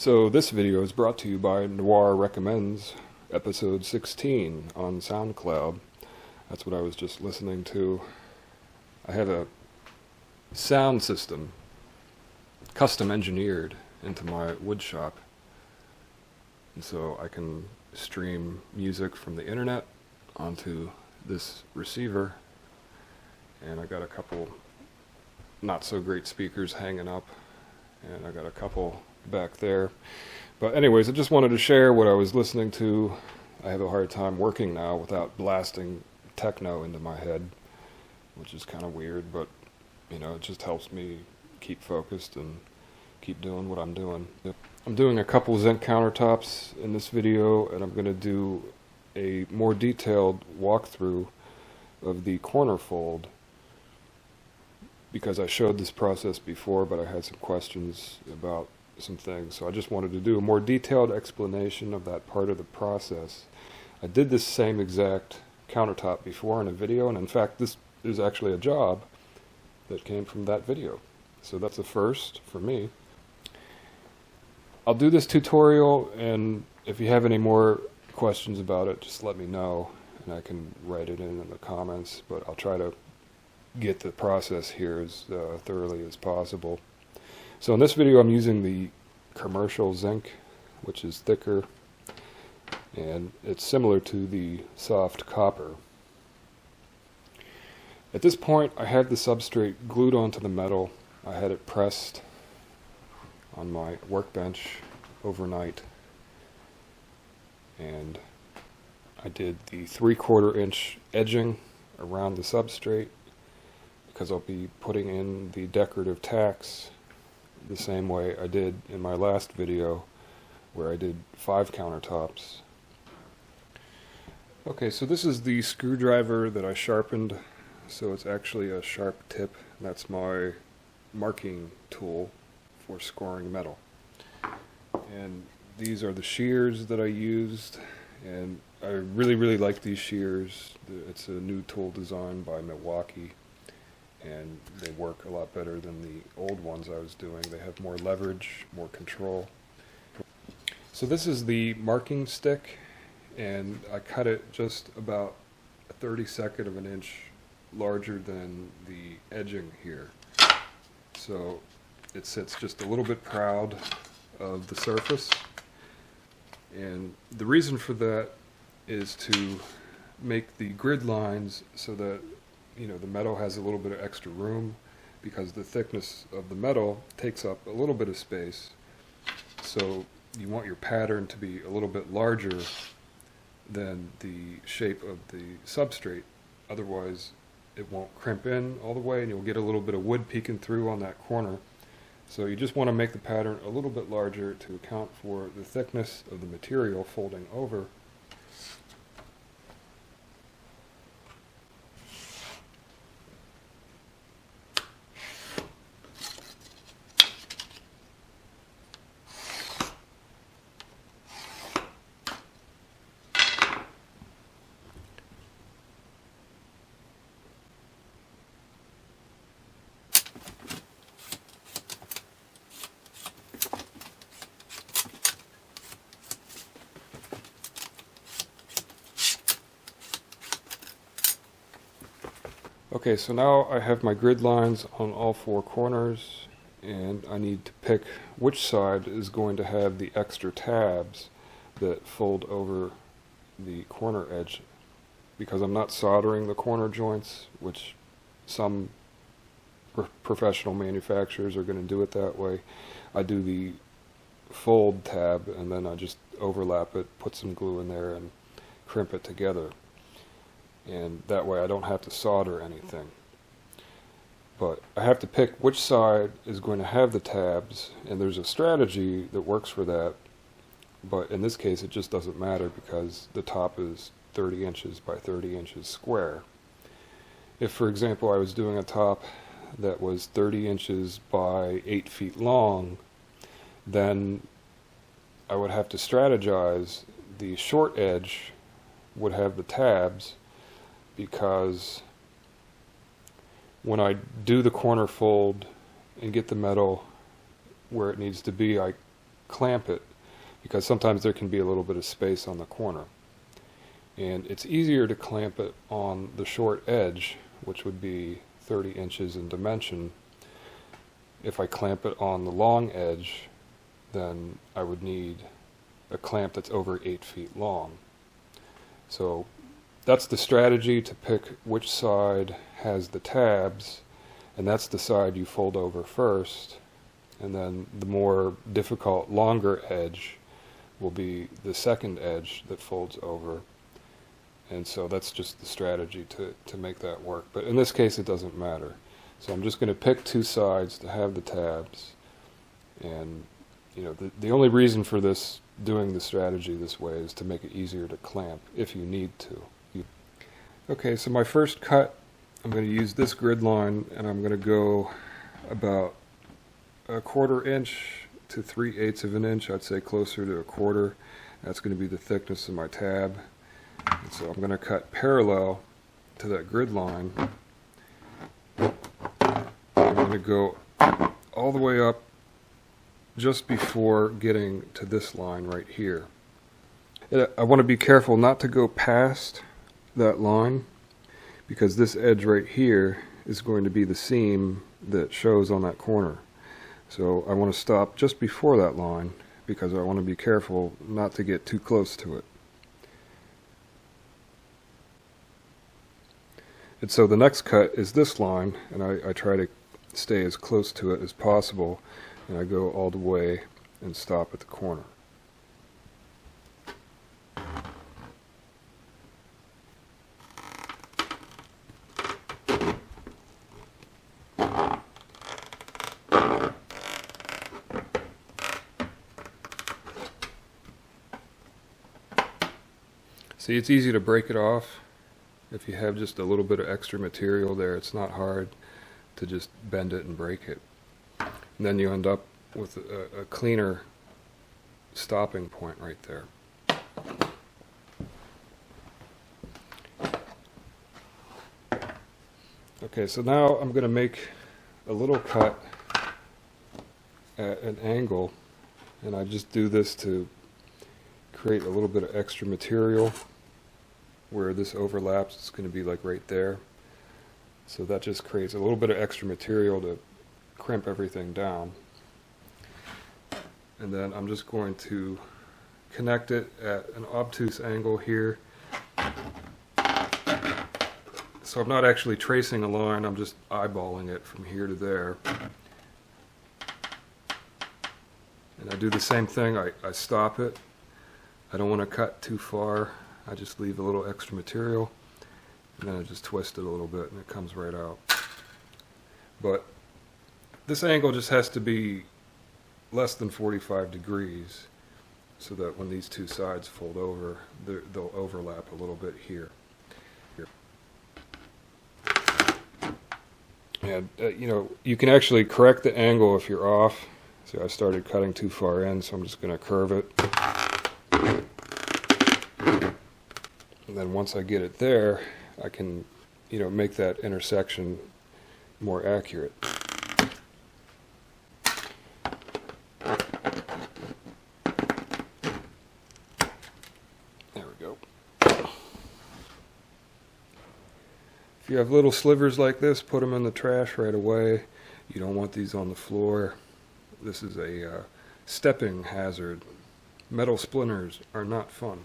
So this video is brought to you by Noir Recommends, episode 16 on SoundCloud. That's what I was just listening to. I have a sound system custom engineered into my wood shop, and so I can stream music from the internet onto this receiver, and I got a couple not so great speakers hanging up, and I got a couple back there. But anyways, I just wanted to share what I was listening to. I have a hard time working now without blasting techno into my head, which is kind of weird, but you know, it just helps me keep focused and keep doing what I'm doing. I'm doing a couple Zinc countertops in this video, and I'm going to do a more detailed walkthrough of the corner fold, because I showed this process before, but I had some questions about some things, so I just wanted to do a more detailed explanation of that part of the process. I did this same exact countertop before in a video, and in fact this is actually a job that came from that video, so that's a first for me. I'll do this tutorial, and if you have any more questions about it, just let me know and I can write it in the comments, but I'll try to get the process here as thoroughly as possible. So in this video I'm using the commercial zinc, which is thicker, and it's similar to the soft copper. At this point I had the substrate glued onto the metal. I had it pressed on my workbench overnight, and I did the 3/4 inch edging around the substrate because I'll be putting in the decorative tacks the same way I did in my last video where I did 5 countertops. Okay, so this is the screwdriver that I sharpened, so it's actually a sharp tip. That's my marking tool for scoring metal. And these are the shears that I used, and I really like these shears. It's a new tool design by Milwaukee, and they work a lot better than the old ones I was doing. They have more leverage, more control. So this is the marking stick, and I cut it just about a 32nd of an inch larger than the edging here. So it sits just a little bit proud of the surface, and the reason for that is to make the grid lines so that the metal has a little bit of extra room, because the thickness of the metal takes up a little bit of space. So you want your pattern to be a little bit larger than the shape of the substrate. Otherwise it won't crimp in all the way, and you'll get a little bit of wood peeking through on that corner. So you just want to make the pattern a little bit larger to account for the thickness of the material folding over. Okay, so now I have my grid lines on all 4 corners, and I need to pick which side is going to have the extra tabs that fold over the corner edge, because I'm not soldering the corner joints, which some professional manufacturers are going to do it that way. I do the fold tab, and then I just overlap it, put some glue in there, and crimp it together. And that way I don't have to solder anything. But I have to pick which side is going to have the tabs, and there's a strategy that works for that, but in this case it just doesn't matter because the top is 30 inches by 30 inches square. If, for example, I was doing a top that was 30 inches by 8 feet long, then I would have to strategize. The short edge would have the tabs, because when I do the corner fold and get the metal where it needs to be, I clamp it, because sometimes there can be a little bit of space on the corner. And it's easier to clamp it on the short edge, which would be 30 inches in dimension. If I clamp it on the long edge, then I would need a clamp that's over 8 feet long. So that's the strategy, to pick which side has the tabs, and that's the side you fold over first, and then the more difficult, longer edge will be the second edge that folds over. And so that's just the strategy to make that work. But in this case it doesn't matter. So I'm just going to pick two sides to have the tabs. And the only reason for this, doing the strategy this way, is to make it easier to clamp if you need to. Okay, so my first cut, I'm going to use this grid line, and I'm going to go about 1/4 inch to 3/8 of an inch. I'd say closer to 1/4. That's going to be the thickness of my tab. And so I'm going to cut parallel to that grid line. I'm going to go all the way up just before getting to this line right here. I want to be careful not to go past that line, because this edge right here is going to be the seam that shows on that corner. So I want to stop just before that line, because I want to be careful not to get too close to it. And so the next cut is this line, and I try to stay as close to it as possible, and I go all the way and stop at the corner. See, it's easy to break it off. If you have just a little bit of extra material there, it's not hard to just bend it and break it. And then you end up with a cleaner stopping point right there. Okay, so now I'm going to make a little cut at an angle, and I just do this to create a little bit of extra material. Where this overlaps, it's going to be like right there. So that just creates a little bit of extra material to crimp everything down. And then I'm just going to connect it at an obtuse angle here. So I'm not actually tracing a line, I'm just eyeballing it from here to there. And I do the same thing, I stop it. I don't want to cut too far. I just leave a little extra material, and then I just twist it a little bit and it comes right out. But this angle just has to be less than 45 degrees so that when these two sides fold over, they'll overlap a little bit here. And you can actually correct the angle if you're off. So I started cutting too far in, so I'm just going to curve it. And then once I get it there, I can, make that intersection more accurate. There we go. If you have little slivers like this, put them in the trash right away. You don't want these on the floor. This is a stepping hazard. Metal splinters are not fun.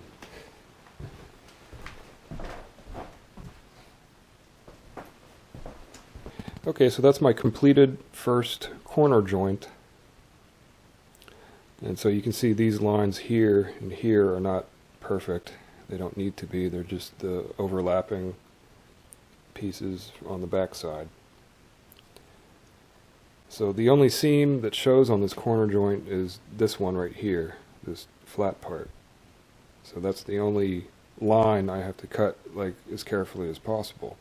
Okay, so that's my completed first corner joint. And so you can see these lines here and here are not perfect. They don't need to be. They're just the overlapping pieces on the back side. So the only seam that shows on this corner joint is this one right here, this flat part. So that's the only line I have to cut like as carefully as possible.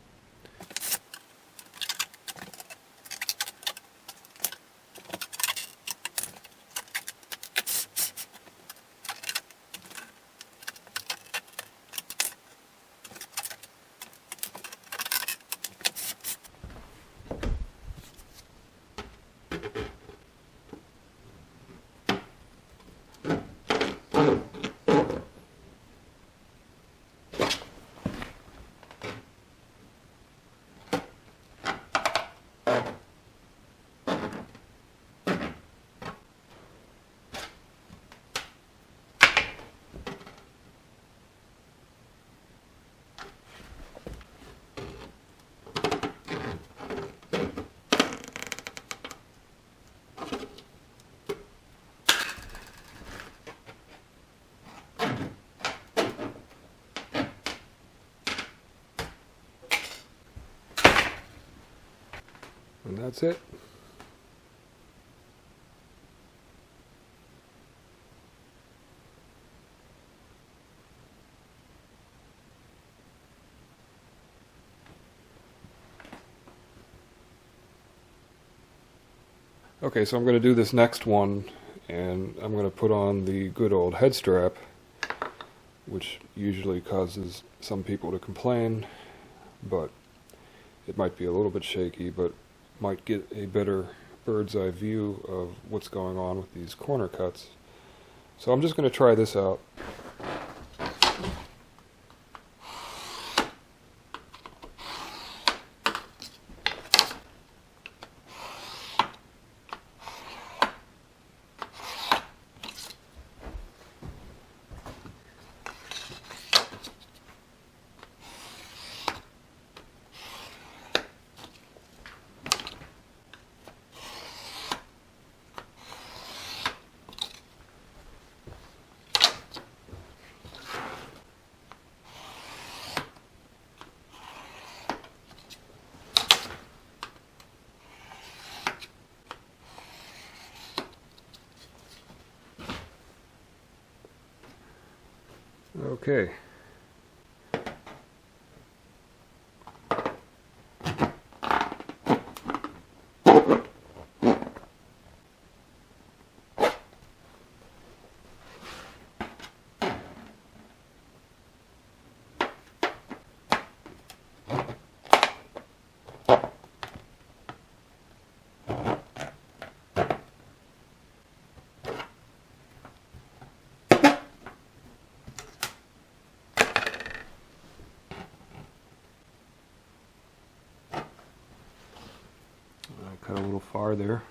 And that's it. Okay, so I'm going to do this next one, and I'm going to put on the good old head strap, which usually causes some people to complain, but it might be a little bit shaky, but might get a better bird's eye view of what's going on with these corner cuts. So I'm just going to try this out. Okay. I cut a little far there.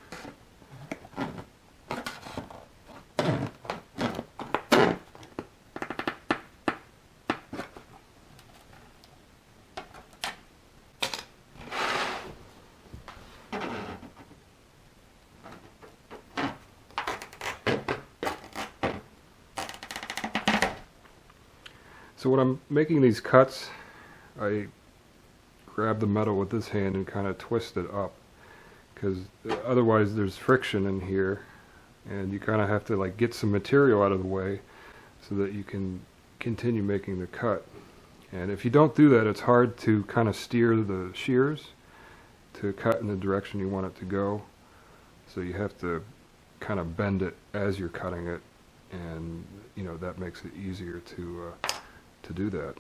So when I'm making these cuts, I grab the metal with this hand and kind of twist it up, because otherwise there's friction in here, and you kind of have to like get some material out of the way so that you can continue making the cut. And if you don't do that, it's hard to kind of steer the shears to cut in the direction you want it to go. So you have to kind of bend it as you're cutting it, and you know that makes it easier to do that.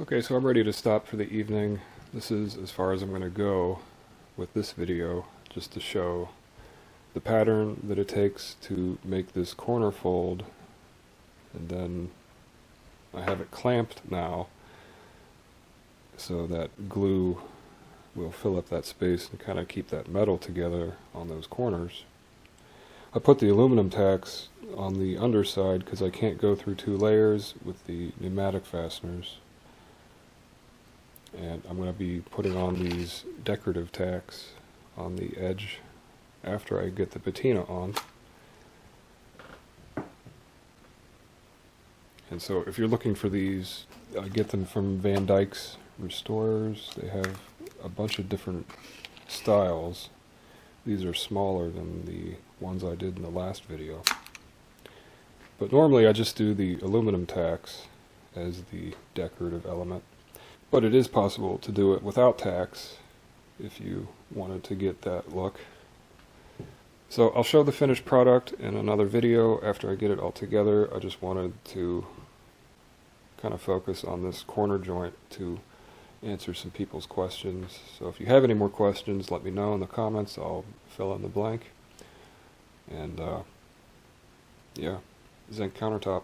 Okay, so I'm ready to stop for the evening. This is as far as I'm going to go with this video, just to show the pattern that it takes to make this corner fold, and then I have it clamped now so that glue will fill up that space and kind of keep that metal together on those corners. I put the aluminum tacks on the underside because I can't go through 2 layers with the pneumatic fasteners. And I'm going to be putting on these decorative tacks on the edge after I get the patina on. And so if you're looking for these, I get them from Van Dyke's Restorers. They have a bunch of different styles. These are smaller than the ones I did in the last video. But normally I just do the aluminum tacks as the decorative element. But it is possible to do it without tacks if you wanted to get that look. So I'll show the finished product in another video after I get it all together. I just wanted to kind of focus on this corner joint to answer some people's questions. So if you have any more questions, let me know in the comments. I'll fill in the blank. And yeah, Zinc countertop.